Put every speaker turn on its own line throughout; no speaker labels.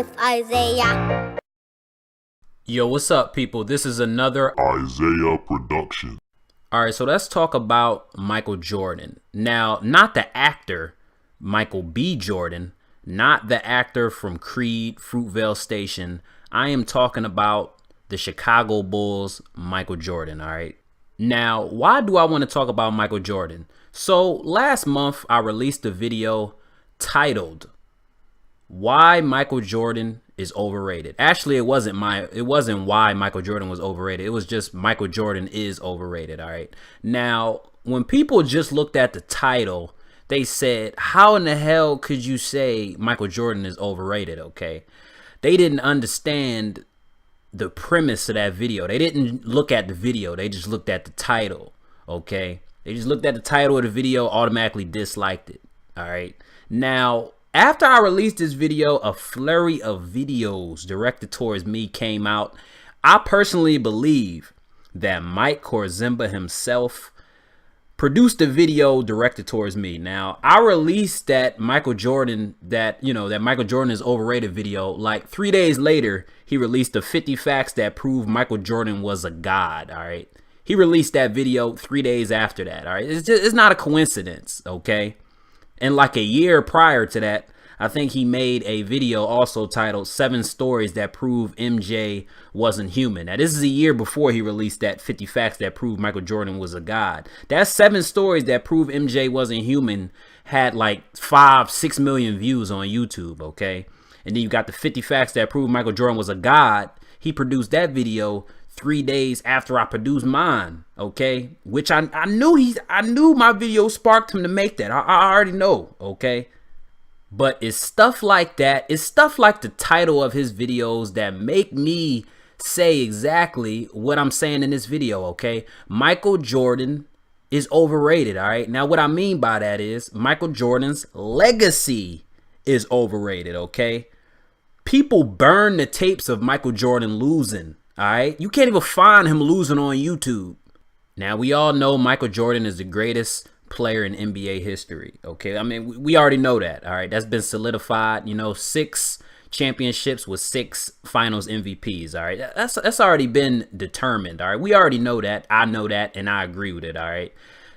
with Isaiah.
Yo, what's up, people? This is another
Isaiah production.
All right, so let's talk about Michael Jordan. Now, not the actor Michael B. Jordan, not the actor from Creed, Fruitvale Station. I am talking about the Chicago Bulls, Michael Jordan, all right? Now, why do I want to talk about Michael Jordan? So, last month, I released a video titled, Why Michael Jordan is Overrated. Actually, it wasn't why Michael Jordan was overrated. It was just Michael Jordan is overrated, all right? Now, when people just looked at the title, they said, how in the hell could you say Michael Jordan is overrated, okay? They didn't understand the premise of that video. They didn't look at the video. They just looked at the title, okay? They just looked at the title of the video, automatically disliked it, all right? Now, after I released this video, a flurry of videos directed towards me came out. I personally believe that Mike Korzemba himself produced a video directed towards me. Now, I released that Michael Jordan is overrated video. Like 3 days later, he released the 50 facts that prove Michael Jordan was a god, all right? He released that video 3 days after that, all right? It's not a coincidence, okay? And like a year prior to that, I think he made a video also titled 7 Stories That Prove MJ Wasn't Human. Now, this is a year before he released that 50 Facts That Prove Michael Jordan Was a God. That 7 Stories That Prove MJ Wasn't Human had like 5-6 million views on YouTube, okay? And then you got the 50 Facts That Prove Michael Jordan Was a God. He produced that video 3 days after I produced mine, okay? Which I knew my video sparked him to make that. I already know, okay? But it's stuff like that. It's stuff like the title of his videos that make me say exactly what I'm saying in this video, okay? Michael Jordan is overrated, all right? Now, what I mean by that is Michael Jordan's legacy is overrated, okay? People burn the tapes of Michael Jordan losing, all right? You can't even find him losing on YouTube. Now, we all know Michael Jordan is the greatest player in NBA history, okay? I mean, we already know that, all right? That's been solidified, 6 championships with 6 finals MVPs, all right? That's already been determined, all right? We already know that. I know that, and I agree with it, all right?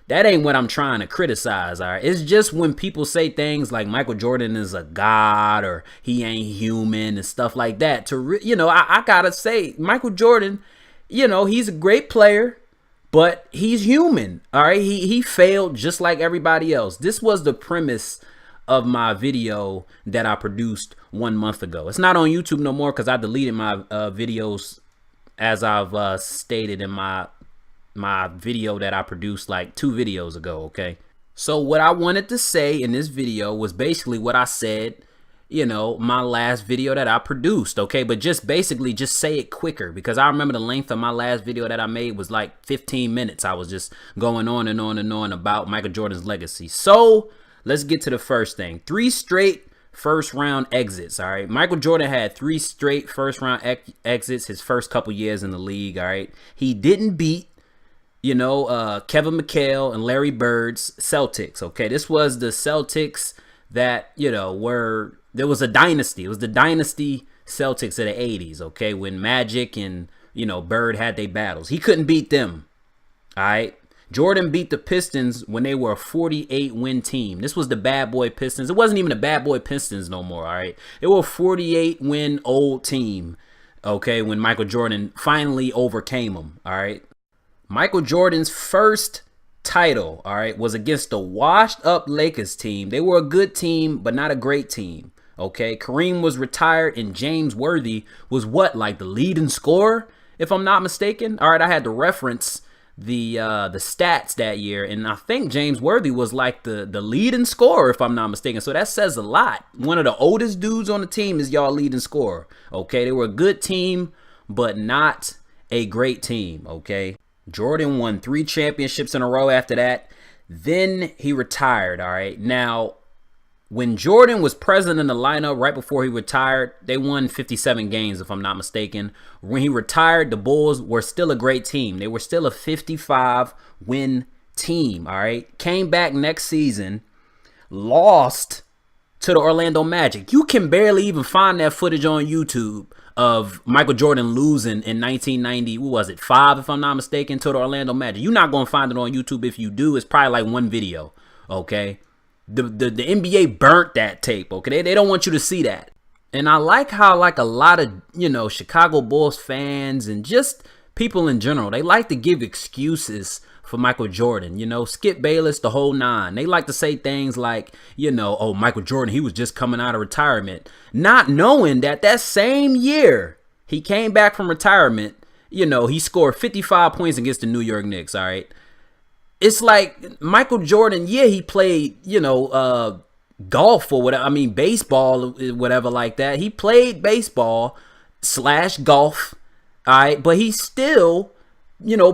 That ain't what I'm trying to criticize, all right? It's just when people say things like Michael Jordan is a god or he ain't human and stuff like that, I gotta say, Michael Jordan, he's a great player, but he's human, all right? He failed just like everybody else. This was the premise of my video that I produced 1 month ago. It's not on YouTube no more because I deleted my videos, as I've stated in my video that I produced like 2 videos ago, okay? So what I wanted to say in this video was basically what I said, my last video that I produced, okay? But just say it quicker, because I remember the length of my last video that I made was like 15 minutes. I was just going on and on and on about Michael Jordan's legacy. So let's get to the first thing. 3 straight first round exits, all right? Michael Jordan had 3 straight first round exits his first couple years in the league, all right? He didn't beat Kevin McHale and Larry Bird's Celtics, okay? This was the Celtics that, there was a dynasty. It was the dynasty Celtics of the 80s, okay? When Magic and, Bird had their battles. He couldn't beat them, all right? Jordan beat the Pistons when they were a 48-win team. This was the bad boy Pistons. It wasn't even the bad boy Pistons no more, all right? They were a 48-win old team, okay, when Michael Jordan finally overcame them, all right? Michael Jordan's first title, all right, was against the washed up Lakers team. They were a good team, but not a great team, okay? Kareem was retired and James Worthy was like the leading scorer, if I'm not mistaken. All right, I had to reference the stats that year, and I think James Worthy was like the leading scorer, if I'm not mistaken. So that says a lot. One of the oldest dudes on the team is y'all leading scorer, okay? They were a good team, but not a great team, okay? Jordan won 3 championships in a row after that. Then he retired, all right? Now, when Jordan was present in the lineup right before he retired, they won 57 games, if I'm not mistaken. When he retired, the Bulls were still a great team. They were still a 55-win team, all right? Came back next season, lost to the Orlando Magic. You can barely even find that footage on YouTube of Michael Jordan losing in 1990, what was it, 5 if I'm not mistaken, to the Orlando Magic. You're not going to find it on YouTube. If you do, it's probably like one video, okay? The NBA burnt that tape, okay? They don't want you to see that. And I like how like a lot of, Chicago Bulls fans and just people in general, they like to give excuses for Michael Jordan, Skip Bayless, the whole nine. They like to say things like, oh, Michael Jordan, he was just coming out of retirement, not knowing that same year he came back from retirement, he scored 55 points against the New York Knicks, all right? It's like Michael Jordan, yeah, he played, golf or whatever, baseball, whatever like that. He played baseball / golf, all right, but he still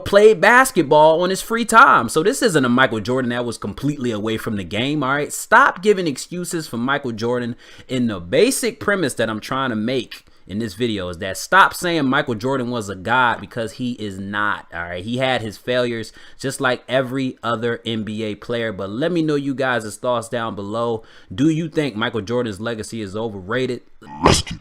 played basketball on his free time. So this isn't a Michael Jordan that was completely away from the game, all right? Stop giving excuses for Michael Jordan. And the basic premise that I'm trying to make in this video is that stop saying Michael Jordan was a god, because he is not, all right? He had his failures just like every other NBA player. But let me know you guys' thoughts down below. Do you think Michael Jordan's legacy is overrated?
Let's get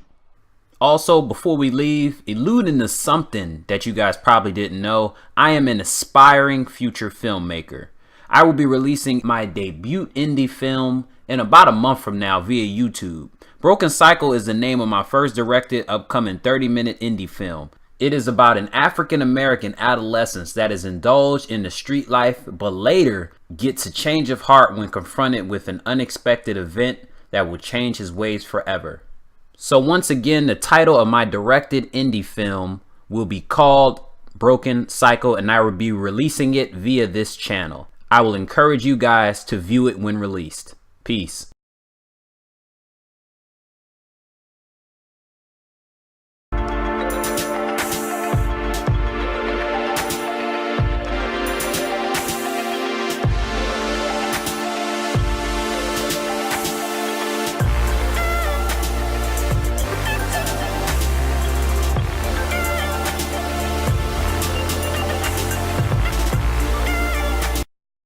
Also, before we leave, alluding to something that you guys probably didn't know, I am an aspiring future filmmaker. I will be releasing my debut indie film in about a month from now via YouTube. Broken Cycle is the name of my first directed upcoming 30-minute indie film. It is about an African-American adolescent that is indulged in the street life, but later gets a change of heart when confronted with an unexpected event that will change his ways forever. So once again, the title of my directed indie film will be called Broken Cycle, and I will be releasing it via this channel. I will encourage you guys to view it when released. Peace.